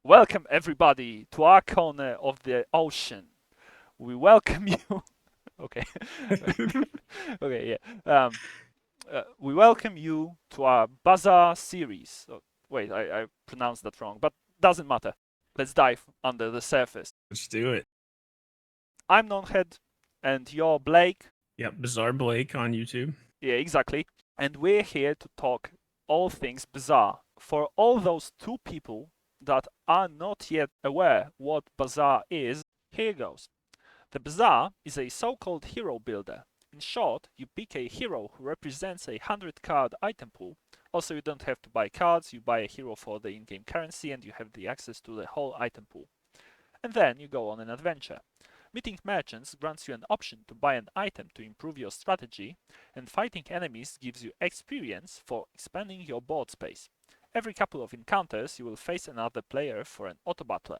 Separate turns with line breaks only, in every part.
Welcome everybody to our corner of the ocean. We welcome you. Okay. Okay, yeah. We welcome you to our Bazaar series. Oh, wait, I pronounced that wrong, but doesn't matter. Let's dive under the surface.
Let's do it.
I'm Nonhead, and you're Blake.
Yep, Bizarre Blake on YouTube.
Yeah, exactly. And we're here to talk all things Bazaar. For all those two people that are not yet aware what Bazaar is, here goes. The Bazaar is a so-called hero builder. In short, you pick a hero who represents a 100-card item pool. Also, you don't have to buy cards, you buy a hero for the in-game currency and you have the access to the whole item pool. And then you go on an adventure. Meeting merchants grants you an option to buy an item to improve your strategy, and fighting enemies gives you experience for expanding your board space. Every couple of encounters you will face another player for an auto battler.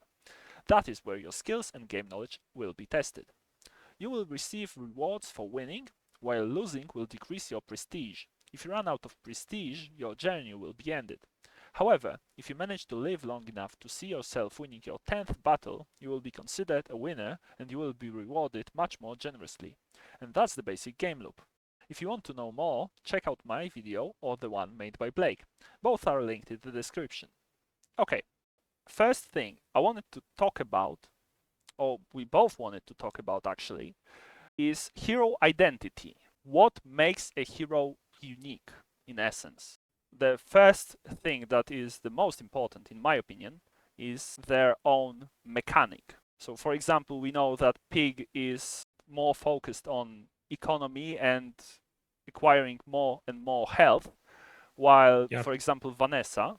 That is where your skills and game knowledge will be tested. You will receive rewards for winning, while losing will decrease your prestige. If you run out of prestige, your journey will be ended. However, if you manage to live long enough to see yourself winning your 10th battle, you will be considered a winner and you will be rewarded much more generously. And that's the basic game loop. If you want to know more, check out my video or the one made by Blake. Both are linked in the description. Okay, first thing I wanted to talk about, or we both wanted to talk about actually, is hero identity. What makes a hero unique in essence? The first thing that is the most important, in my opinion, is their own mechanic. So, for example, we know that Pig is more focused on economy and acquiring more and more health, while,
Yep.
for example, Vanessa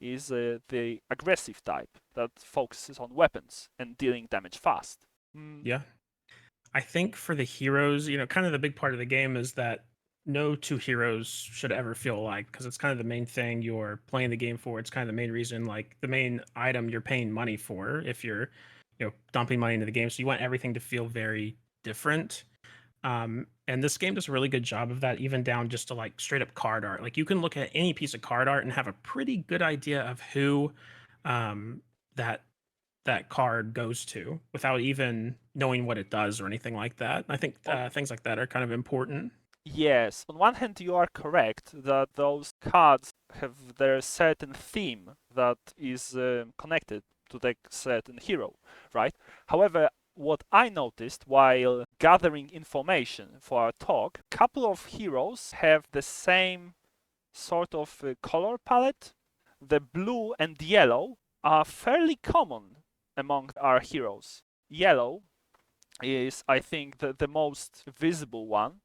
is the aggressive type that focuses on weapons and dealing damage fast. Mm,
Yeah. I think for the heroes, kind of the big part of the game is that no two heroes should ever feel alike because it's kind of the main thing you're playing the game for. It's kind of the main reason, like the main item you're paying money for if you're, dumping money into the game. So you want everything to feel very different. And this game does a really good job of that, even down just to like straight up card art. Like you can look at any piece of card art and have a pretty good idea of who um, that card goes to without even knowing what it does or anything like that. I think
on
things like that are kind of important.
Yes, on one hand, you are correct that those cards have their certain theme that is connected to the certain hero, right? However, what I noticed while gathering information for our talk, a couple of heroes have the same sort of color palette. The blue and yellow are fairly common among our heroes. Yellow is, I think, the most visible one.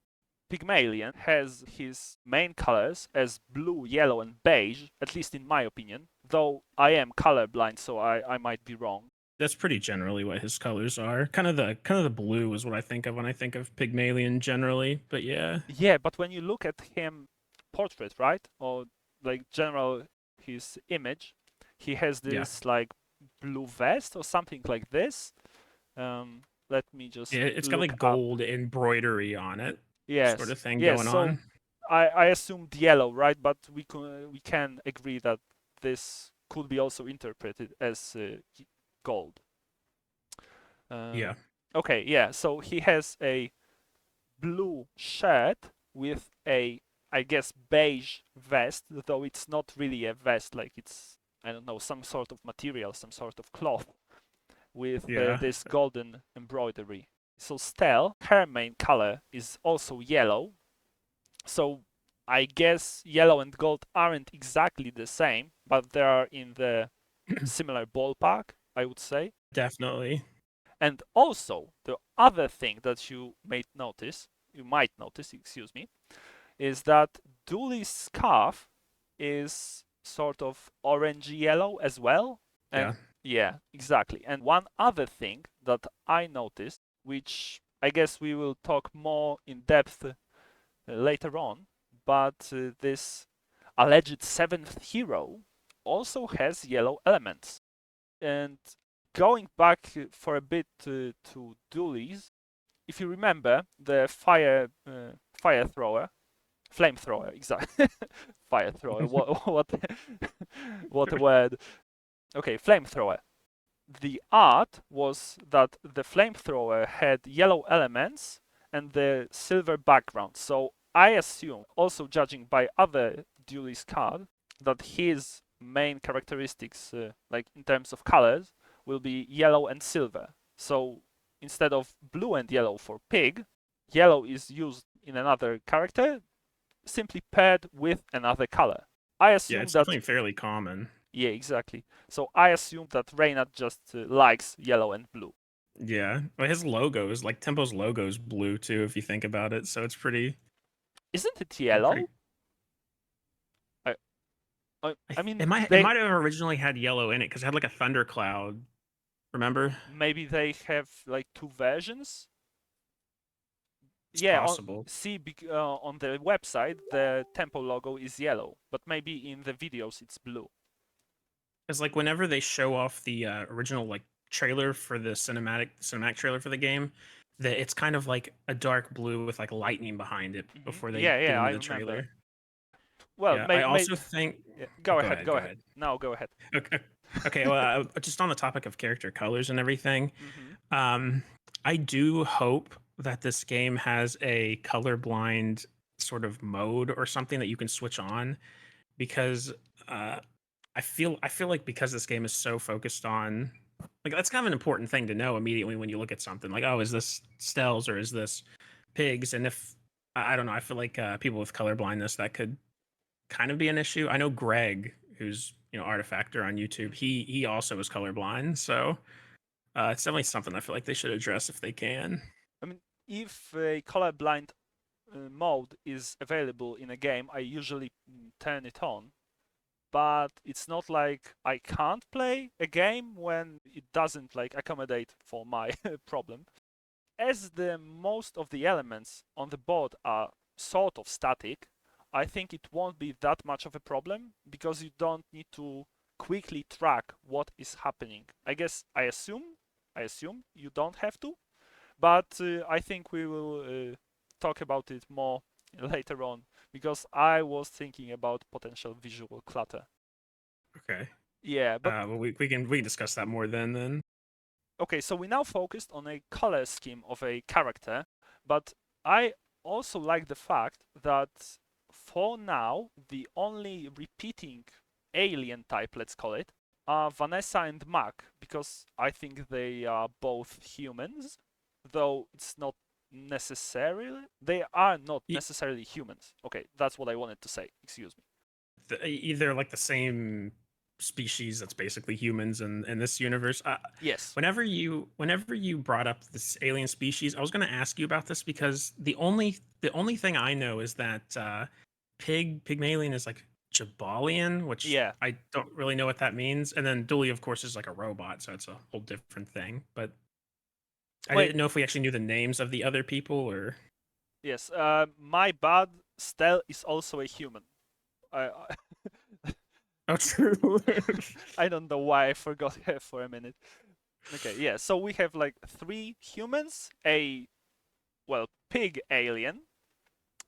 Pygmalion has his main colors as blue, yellow, and beige, at least in my opinion, though I am colorblind, so I might be wrong.
That's pretty generally what his colors are. Kind of the blue is what I think of when I think of Pygmalion generally. But yeah,
Yeah, but when you look at him portrait, right? Or like general his image, he has
yeah,
this like blue vest or something like this. Let me just
it's got
look
like
up.
gold embroidery on it, sort
Yes,
of thing
yes.
going
So
on.
I assumed yellow, right? But we can agree that this could be also interpreted as gold.
Yeah,
Um, okay, yeah. So he has a blue shirt with a, I guess, beige vest, though it's not really a vest. Like it's, I don't know, some sort of material, some sort of cloth with
yeah.
this golden embroidery. So Stell, her main color is also yellow. So I guess yellow and gold aren't exactly the same, but they are in the similar ballpark, I would say.
Definitely.
And also, the other thing that you might notice, excuse me, is that Dooley's scarf is sort of orange yellow as well. And
Yeah.
yeah, exactly. And one other thing that I noticed, which I guess we will talk more in depth later on, but this alleged seventh hero also has yellow elements. And going back for a bit to Dooley's, if you remember the fire thrower, flamethrower, exactly, fire thrower. What what a word! Okay, flamethrower. The art was that the flamethrower had yellow elements and the silver background. So I assume, also judging by other duelist card, that his main characteristics, like in terms of colors, will be yellow and silver. So instead of blue and yellow for pig, yellow is used in another character, simply paired with another color. I
Yeah,
assume
it's
that
definitely fairly common.
yeah, exactly. So I assume that Reynard just likes yellow and blue.
Yeah, but his logo is like Tempo's logo is blue too, if you think about it. So it's
Isn't it
pretty.
yellow? I I
It
mean
might
they
have originally had yellow in it because it had like a thundercloud. Remember?
maybe they have like two versions.
It's
Yeah,
possible.
on the website the Tempo logo is yellow, but maybe in the videos it's blue.
Because like whenever they show off the original like trailer for the cinematic trailer for the game, that it's kind of like a dark blue with like lightning behind it before they
Yeah,
get
yeah, I
into the
remember.
trailer.
Well,
Yeah, I
may
also think.
go
Go
ahead,
ahead.
go
Go
ahead.
ahead.
No, go ahead.
Okay. Okay. Well, just on the topic of character colors and everything,
Hmm.
um, I do hope that this game has a colorblind sort of mode or something that you can switch on because uh, I feel like because this game is so focused on like that's kind of an important thing to know immediately when you look at something like is this Stells or is this pigs, and if I don't know, I feel like people with color blindness that could kind of be an issue. I know Greg, who's Artifactor on YouTube,
Hmm.
he also is colorblind, so it's definitely something I feel like they should address if they can.
I mean, if a colorblind mode is available in a game, I usually turn it on. But it's not like I can't play a game when it doesn't like accommodate for my problem. As the most of the elements on the board are sort of static, I think it won't be that much of a problem because you don't need to quickly track what is happening. I assume you don't have to, but I think we will talk about it more later on because I was thinking about potential visual clutter.
Okay.
Yeah, but
Well, we can discuss that more then.
okay, so we now focused on a color scheme of a character, but I also like the fact that for now the only repeating alien type, let's call it, are Vanessa and Mac because I think they are both humans, though it's not necessarily they are not
E-
necessarily humans. Okay, that's what I wanted to say. Excuse me.
Either like the same species that's basically humans in this universe.
Yes.
Whenever you brought up this alien species, I was going to ask you about this because the only thing I know is that Pygmalion is like Jabalian, which
Yeah.
I don't really know what that means, and then Dooley, of course, is like a robot, so it's a whole different thing. But I
Wait.
didn't know if we actually knew the names of the other people or.
Yes. My bad. Stel is also a human. I
Oh, true.
I don't know why I forgot her for a minute. Okay, yeah. So we have like three humans, a pig alien,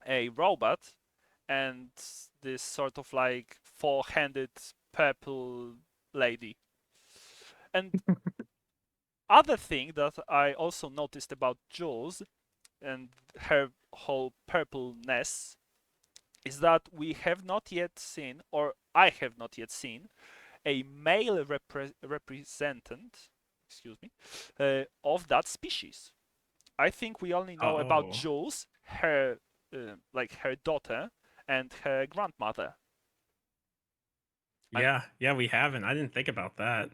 a robot, and this sort of like four-handed purple lady. And other thing that I also noticed about Jules and her whole purpleness is that we have not yet seen, or I have not yet seen, a male representative, excuse me, of that species. I think we only know about
Oh,
Jules, her like her daughter, and her grandmother. I'm
yeah, we haven't. I didn't think about that.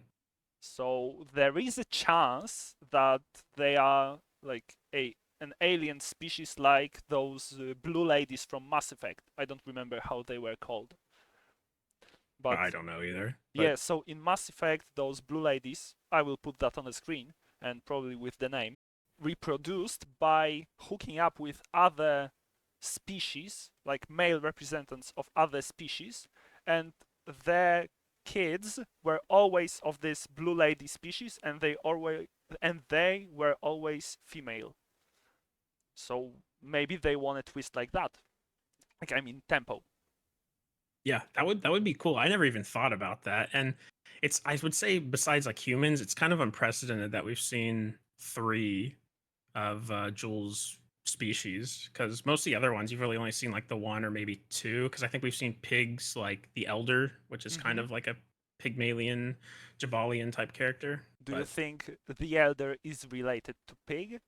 so there is a chance that they are like a an alien species like those blue ladies from Mass Effect. I don't remember how they were called, but
I don't know either, but
yeah. So in Mass Effect, those blue ladies, I will put that on the screen and probably with the name, reproduced by hooking up with other species, like male representatives of other species, and their kids were always of this blue lady species, and they were always female. So maybe they want a twist like that. Like I mean tempo.
Yeah, that would be cool. I never even thought about that. And it's I would say besides like humans, it's kind of unprecedented that we've seen three of Jules' species because most of the other ones you've really only seen like the one or maybe two. Because I think we've seen pigs like the Elder, which is kind
Hmm.
of like a Pygmalion, Jabalion type character.
Do you
But
think the elder is related to pig?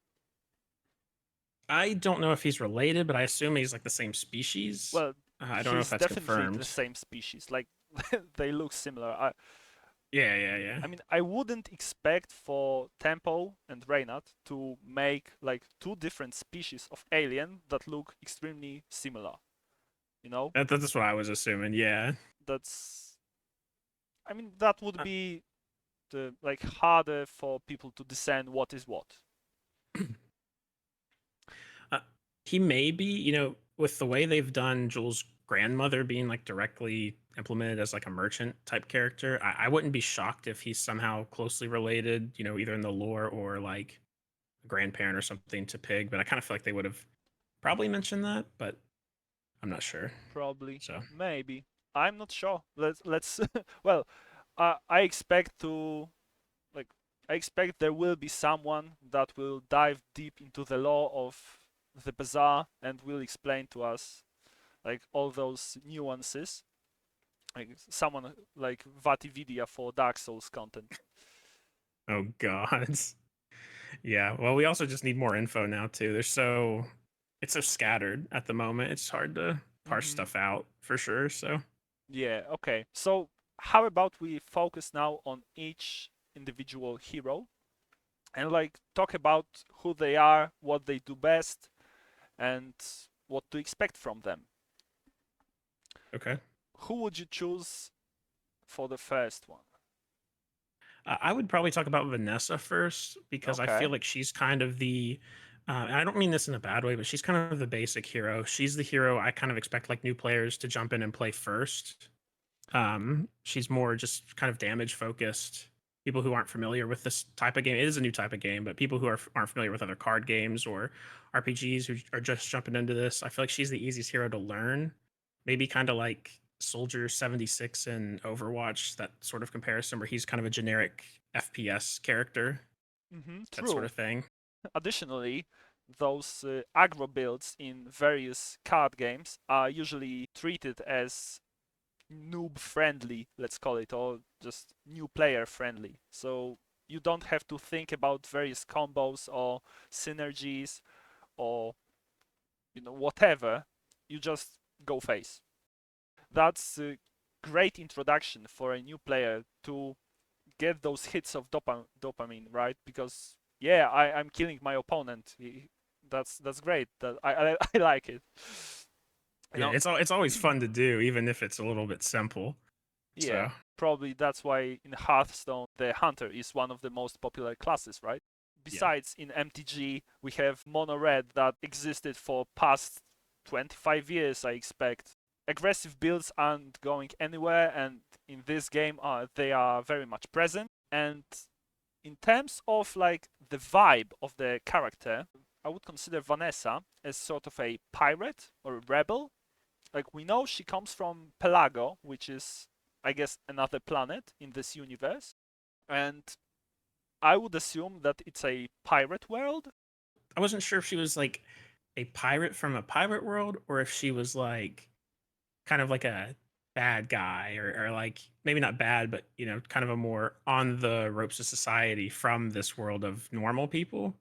I don't know if he's related, but I assume he's like the same species.
Well,
I don't know if
he's
that's
definitely the
confirmed.
same species. Like they look similar.
Yeah, yeah, yeah.
I mean, I wouldn't expect for Temple and Reynard to make like two different species of alien that look extremely similar. You know,
That's what I was assuming. Yeah.
that's. I mean, that would
Uh,
be the like harder for people to discern what is what.
Uh, he may be, with the way they've done Joel's grandmother being like directly implemented as like a merchant type character. I wouldn't be shocked if he's somehow closely related, either in the lore or like a grandparent or something to Pig. But I kind of feel like they would have probably mentioned that, but I'm not sure.
Probably,
So,
maybe. I'm not sure. Let's. Well, I expect to like I expect there will be someone that will dive deep into the lore of the Bazaar and will explain to us like all those nuances. Like someone like Vatividia for Dark Souls content.
oh God. Yeah. Well, we also just need more info now too. It's so scattered at the moment. It's hard to parse
Hmm.
stuff out for sure. So,
Yeah, okay. So how about we focus now on each individual hero and like talk about who they are, what they do best, and what to expect from them.
okay.
Who would you choose for the first one?
I would probably talk about Vanessa first because I feel
Okay.
like she's kind of and I don't mean this in a bad way, but she's kind of the basic hero. She's the hero I kind of expect like new players to jump in and play first. She's more just kind of damage focused. People who aren't familiar with this type of game, it is a new type of game, but people who aren't familiar with other card games or RPGs who are just jumping into this, I feel like she's the easiest hero to learn. Maybe kind of like Soldier 76 in Overwatch, that sort of comparison where he's kind of a generic FPS character, that sort
True.
of thing.
Additionally, those aggro builds in various card games are usually treated as noob friendly, let's call it, or just new player friendly. So you don't have to think about various combos or synergies or whatever. You just go face. That's a great introduction for a new player to get those hits of dopamine, right? Because yeah, I'm killing my opponent. That's great. I like it. You
Yeah,
know,
it's always fun to do, even if it's a little bit simple.
yeah,
So
probably that's why in Hearthstone the hunter is one of the most popular classes, right?
yeah.
Besides, in MTG we have mono red that existed for past 25 years, I expect. Aggressive builds aren't going anywhere, and in this game they are very much present. And in terms of like the vibe of the character, I would consider Vanessa as sort of a pirate or a rebel. Like we know she comes from Pelago, which is I guess another planet in this universe, and I would assume that it's a pirate world.
I wasn't sure if she was like a pirate from a pirate world or if she was like kind of like a bad guy or like maybe not bad, but kind of a more on the ropes of society from this world of normal people.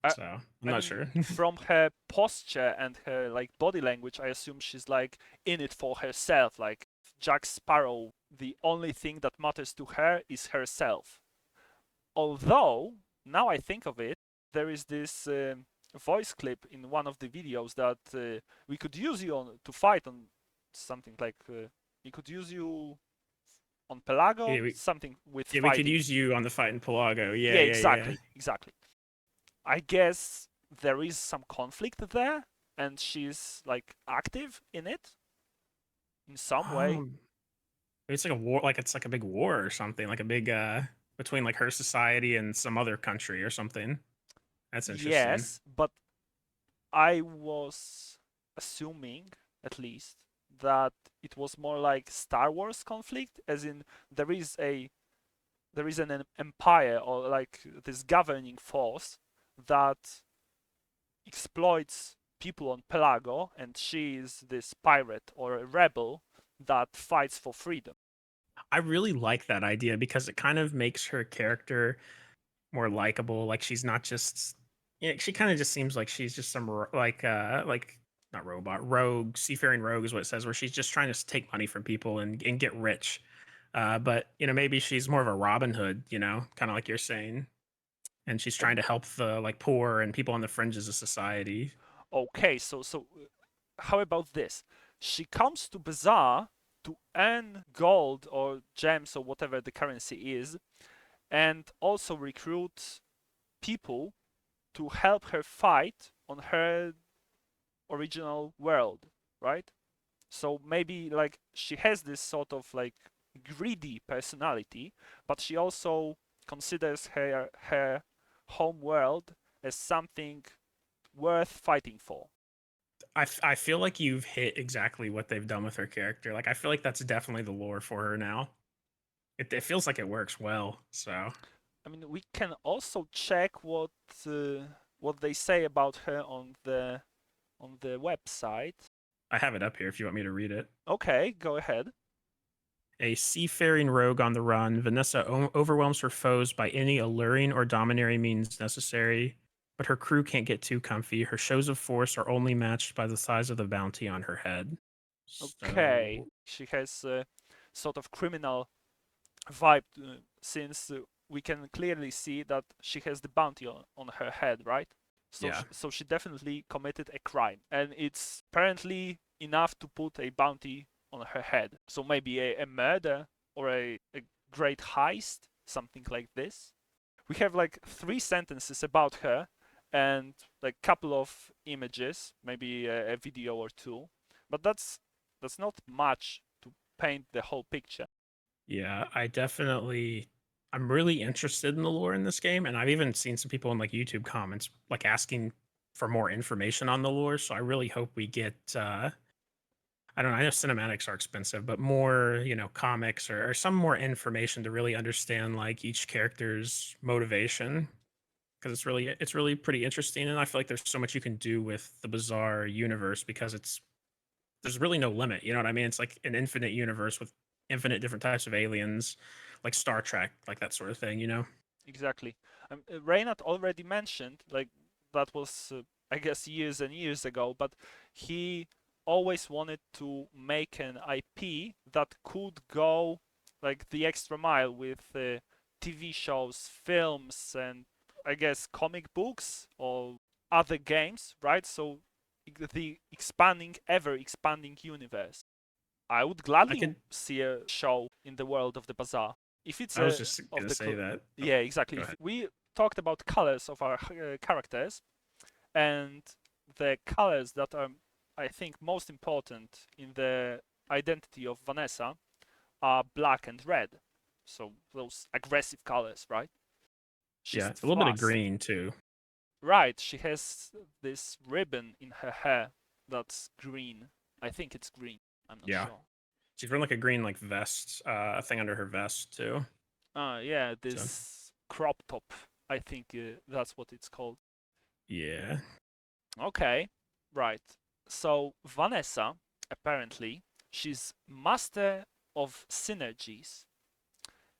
I,
So I'm
I
not
mean,
sure.
from her posture and her like body language, I assume she's like in it for herself. Like Jack Sparrow, the only thing that matters to her is herself. Although, now I think of it, there is this voice clip in one of the videos that we could use you to fight on something like we could use you on Pelago,
yeah, we
something with
yeah we could
fighting.
use you on the fight in Pelago. Yeah,
Yeah,
yeah, yeah.
exactly, exactly. I guess there is some conflict there, and she's like active in it in some way.
Um, it's like a war, like it's like a big war or something, like a big between like her society and some other country or something. That's interesting.
Yes, but I was assuming, at least, that it was more like Star Wars conflict, as in there is a there is an empire or like this governing force that exploits people on Pelago, and she is this pirate or a rebel that fights for freedom.
I really like that idea because it kind of makes her character more likable. Like she's not just yeah, she kind of just seems like she's just some like not robot rogue seafaring rogue is what it says, where she's just trying to take money from people and get rich. But maybe she's more of a Robin Hood, kind of like you're saying, and she's trying to help the like poor and people on the fringes of society.
Okay, how about this? She comes to Bazaar to earn gold or gems or whatever the currency is, and also recruit people to help her fight on her original world, right? So maybe like she has this sort of like greedy personality, but she also considers her home world as something worth fighting for.
I feel like you've hit exactly what they've done with her character. Like I feel like that's definitely the lore for her now. It feels like it works well. So
I mean, we can also check what they say about her on the website.
I have it up here if you want me to read it.
Okay, go ahead.
A seafaring rogue on the run, Vanessa overwhelms her foes by any alluring or domineering means necessary, but her crew can't get too comfy. Her shows of force are only matched by the size of the bounty on her head.
Okay,
So,
she has a sort of criminal vibe since we can clearly see that she has the bounty on her head, right?
yeah.
So she definitely committed a crime, and it's apparently enough to put a bounty on her head. So maybe a murder or a great heist, something like this. We have like three sentences about her and like couple of images, maybe a video or two, but that's not much to paint the whole picture.
Yeah, I'm really interested in the lore in this game, and I've even seen some people in like YouTube comments like asking for more information on the lore. So I really hope we get I don't know, I know cinematics are expensive, but more, comics or some more information to really understand like each character's motivation. Because it's really pretty interesting. And I feel like there's so much you can do with the Bizarre universe because there's really no limit. You know what I mean? It's like an infinite universe with infinite different types of aliens, like Star Trek, like that sort of thing.
Exactly. Reynard already mentioned, like, that was, I guess, years and years ago, but he always wanted to make an IP that could go, like, the extra mile with TV shows, films, and I guess comic books or other games, right? So, the expanding, ever expanding universe. I would
I
gladly
could
see a show in the world of the Bazaar. If it's
I was
a
just
of
gonna
the
say that. Oh,
yeah, exactly.
go
If
ahead.
we talked about colors of our characters and the colors that are, I think, most important in the identity of Vanessa are black and red. So those aggressive colors, right? She's
Yeah, a little bit of
fast.
green too.
Right, she has this ribbon in her hair that's green. I think it's green. I'm not
Yeah.
sure.
She's wearing like a green like vest, a thing under her vest too.
Yeah,
So
this crop top. I think that's what it's called.
yeah.
Okay, right. So Vanessa, apparently, she's master of synergies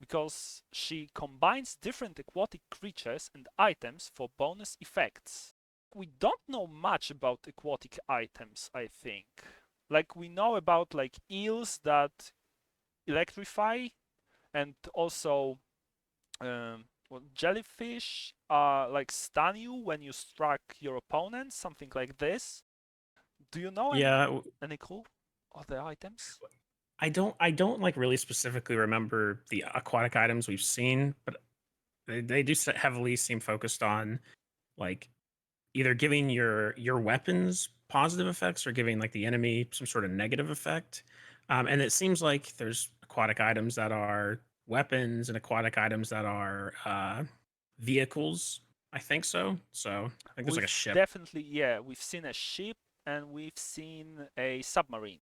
because she combines different aquatic creatures and items for bonus effects. We don't know much about aquatic items, I think. Like we know about like eels that electrify and also well, jellyfish like stun you when you strike your opponent, something like this. Do you know
Yeah,
any cool other items?
I don't like really specifically remember the aquatic items we've seen, but they do heavily seem focused on like either giving your weapons positive effects or giving like the enemy some sort of negative effect. And it seems like there's aquatic items that are weapons and aquatic items that are vehicles. I think so. So I think there's like a
We've
ship.
definitely, yeah, we've seen a ship and we've seen a submarine.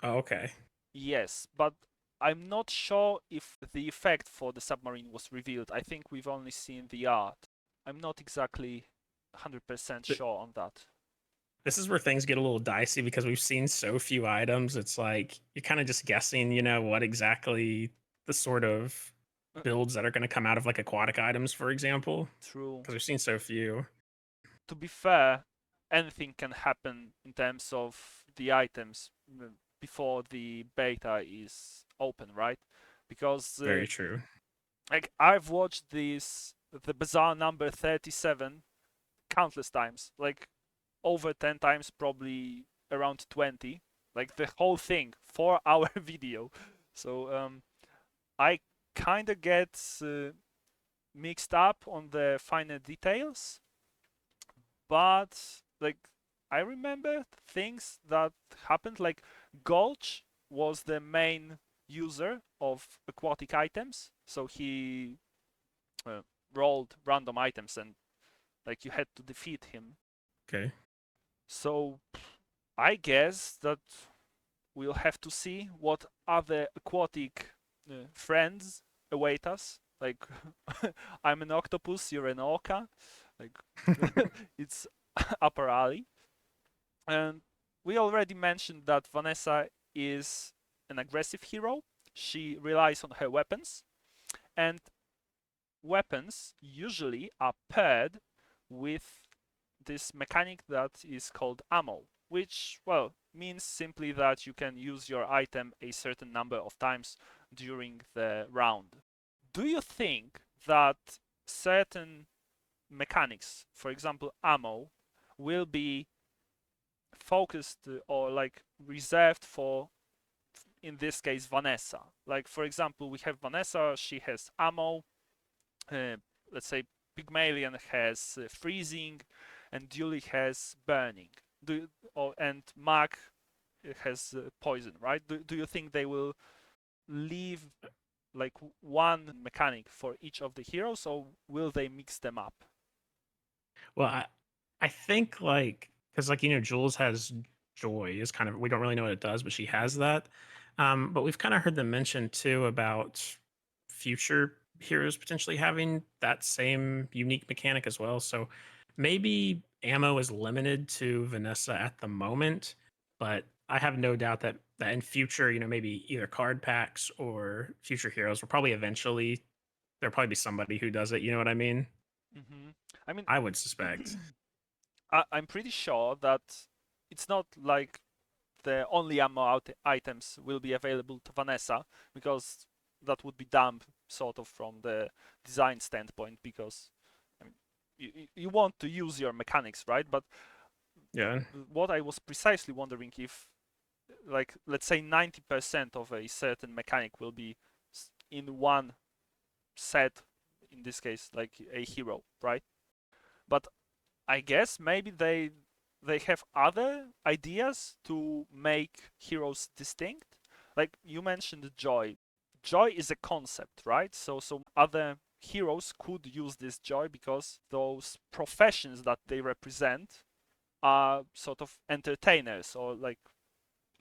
Oh, okay.
Yes, but I'm not sure if the effect for the submarine was revealed. I think we've only seen the art. I'm not exactly 100%
Th-
sure on that.
This is where things get a little dicey because we've seen so few items. It's like you're kind of just guessing, what exactly the sort of
Uh,
builds that are going to come out of like aquatic items, for example,
True.
because we've seen so few.
To be fair, anything can happen in terms of the items before the beta is open, right? Because
Very true.
like I've watched the Bazaar number 37 countless times, like over 10 times, probably around 20, like the whole thing, 4 hour video. So I kind of get mixed up on the finer details, but like I remember things that happened. Like Gulch was the main user of aquatic items, so he uh, rolled random items and like you had to defeat him.
Okay.
So I guess that we'll have to see what other aquatic friends await us. Like I'm an octopus, you're an orca. Like it's upper alley. And we already mentioned that Vanessa is an aggressive hero. She relies on her weapons, and weapons usually are paired with this mechanic that is called ammo, which, well, means simply that you can use your item a certain number of times during the round. Do you think that certain mechanics, for example, ammo, will be focused or like reserved for, in this case, Vanessa? Like, for example, we have Vanessa, she has ammo, uh, let's say Pygmalion has freezing, and Julie has burning. And Mark has poison, right? Do you think they will leave like one mechanic for each of the heroes, or will they mix them up?
Well, I think like because like Jules has joy is kind of we don't really know what it does, but she
Hmm.
has that. But we've kind of heard them mention too about future heroes potentially having that same unique mechanic as well. So maybe ammo is limited to Vanessa at the moment, but I have no doubt that in future, maybe either card packs or future heroes will probably eventually there'll probably be somebody who does it. You know what I mean?
Hmm. I mean,
I would suspect.
I'm pretty sure that it's not like the only ammo items will be available to Vanessa, because that would be dumb, sort of, from the design standpoint. Because I mean, you want to use your mechanics, right? But
Yeah.
what I was precisely wondering, if like let's say 90% of a certain mechanic will be in one set, in this case like a hero, right? But I guess maybe they have other ideas to make heroes distinct. Like you mentioned joy. Joy is a concept, right? So other heroes could use this joy because those professions that they represent are sort of entertainers, or like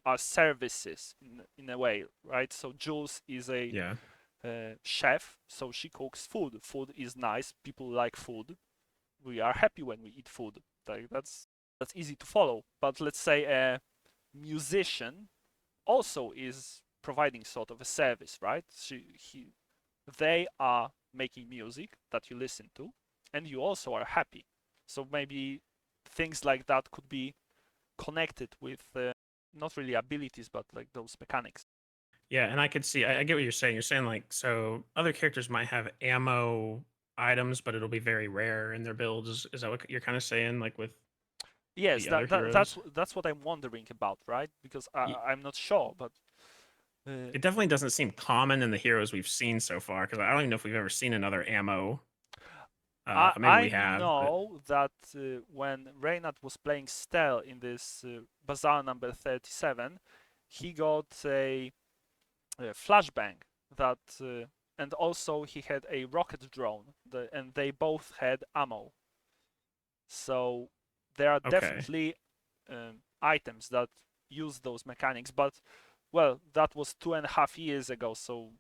are services in a way, right? So Jules is a
Yeah.
chef, so she cooks food. Food is nice. People like food. We are happy when we eat food. Like that's easy to follow. But let's say a musician also is providing sort of a service, right? They are making music that you listen to, and you also are happy. So maybe things like that could be connected with not really abilities, but like those mechanics.
Yeah, and I could see I get what you're saying. You're saying like so other characters might have ammo items, but it'll be very rare in their builds. Is that what you're kind of saying, like with
Yes,
the other heroes?
that's what I'm wondering about, right? Because
Y-
I'm not sure, but uh,
It definitely doesn't seem common in the heroes we've seen so far because I don't even know if we've ever seen another ammo. Maybe
I
we have, but
know that when Reynard was playing Stell in this Bazaar number 37, he got a flashbang that, and also he had a rocket drone, and they both had ammo. So there are
okay.
definitely items that use those mechanics, but Well, that was 2.5 years ago, so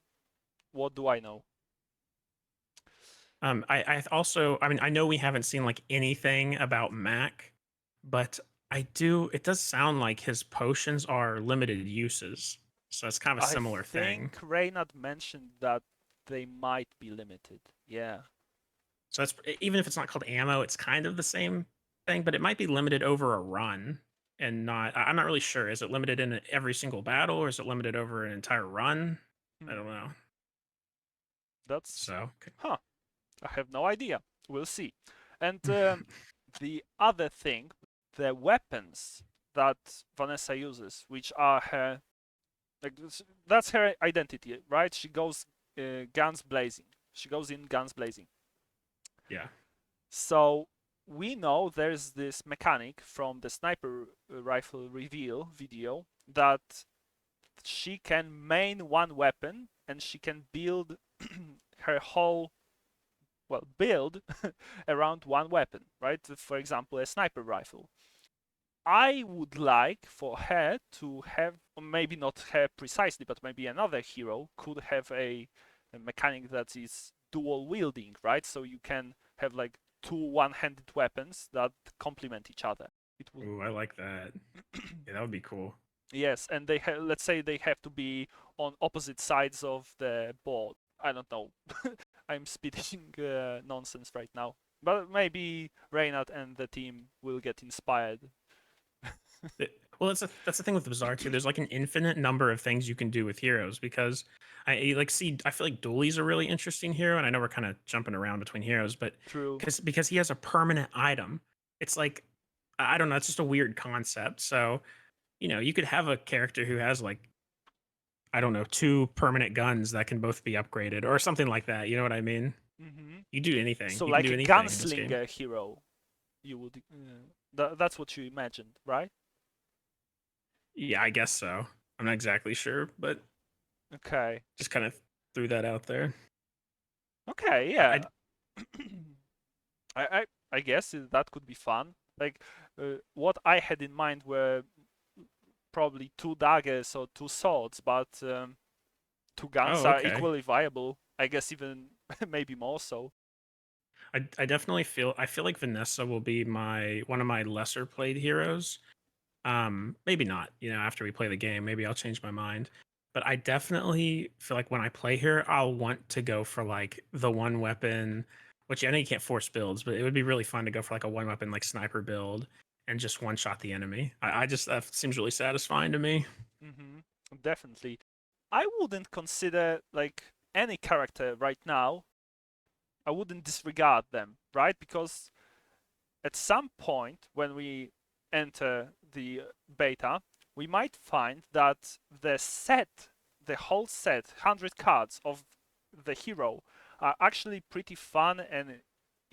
what do I know?
I also, I mean, I know we haven't seen like anything about Mac, but I do. It does sound like his potions are limited uses, so it's kind of a
I
similar thing.
think Reynard mentioned that they might be limited. Yeah.
So it's even if it's not called ammo, it's kind of the same thing, but it might be limited over a run and not. I'm not really sure. Is it limited in every single battle, or is it limited over an entire run? I don't
Hmm.
know.
That's,
So
huh. I have no idea. We'll see. And the other thing, the weapons that Vanessa uses, which are her, like that's her identity, right? She goes guns blazing. She goes in guns blazing.
yeah.
So we know there's this mechanic from the sniper rifle reveal video that she can main one weapon and she can build her whole build around one weapon, right? For example, a sniper rifle. I would like for her to have, or maybe not her precisely, but maybe another hero could have a mechanic that is dual wielding, right? So you can have like two one-handed weapons that complement each other. It would,
Ooh, I like that. Yeah, that would be cool.
yes, and let's say they have to be on opposite sides of the board. I don't know. I'm spitting nonsense right now. But maybe Reynard and the team will get inspired.
Well, that's the thing with the Bazaar too. There's like an infinite number of things you can do with heroes because like see I feel like Dooley's a really interesting hero, and I know we're kind of jumping around between heroes, but
True.
because he has a permanent item, it's like I don't know, it's just a weird concept. So you could have a character who has like I don't know two permanent guns that can both be upgraded or something like that. You know what I mean?
Hmm.
You do anything.
So
You can
like
do
a
anything in this game.
gunslinger hero, you would. That's what you imagined, right?
Yeah, I guess so. I'm not exactly sure, but
Okay.
just kind of threw that out there.
Okay.
I,
Yeah.
I
I guess that could be fun. Like, what I had in mind were probably two daggers or two swords, but two guns
oh
are
okay.
equally viable. I guess even maybe more so.
I definitely I feel like Vanessa will be my one of my lesser played heroes. Maybe not, after we play the game, maybe I'll change my mind. But I definitely feel like when I play her, I'll want to go for like the one weapon, which I know you can't force builds, but it would be really fun to go for like a one weapon like sniper build and just one shot the enemy. I just that seems really satisfying to me.
Hmm. Definitely. I wouldn't consider like any character right now. I wouldn't disregard them, right? Because at some point when we enter the beta, we might find that the whole set, 100 cards of the hero, are actually pretty fun and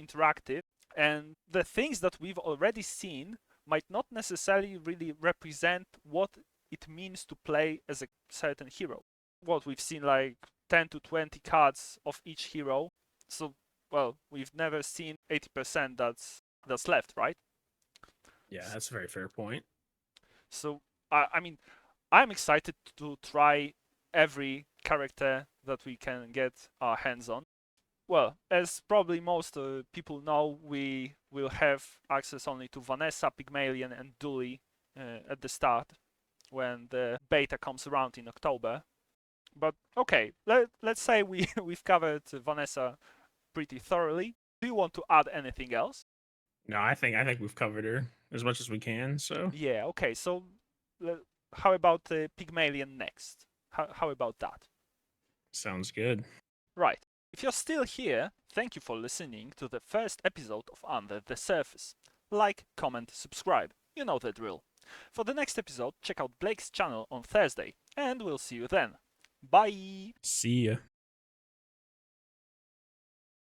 interactive. And the things that we've already seen might not necessarily really represent what it means to play as a certain hero. What we've seen like 10 to 20 cards of each hero. So, well, we've never seen 80% that's left, right?
Yeah, that's a very fair point.
So, I mean, I'm excited to try every character that we can get our hands on. Well, as probably most people know, we will have access only to Vanessa, Pygmalion, and Dooley at the start when the beta comes around in October. But okay, let's say we've covered Vanessa pretty thoroughly. Do you want to add anything else?
No, I think we've covered her as much as we can. So
Yeah, okay. So le- how about Pygmalion next? How about that?
sounds good.
Right. If you're still here, thank you for listening to the first episode of Under the Surface. Like, comment, subscribe. You know the drill. For the next episode, check out Blake's channel on Thursday, and we'll see you then. Bye!
See ya.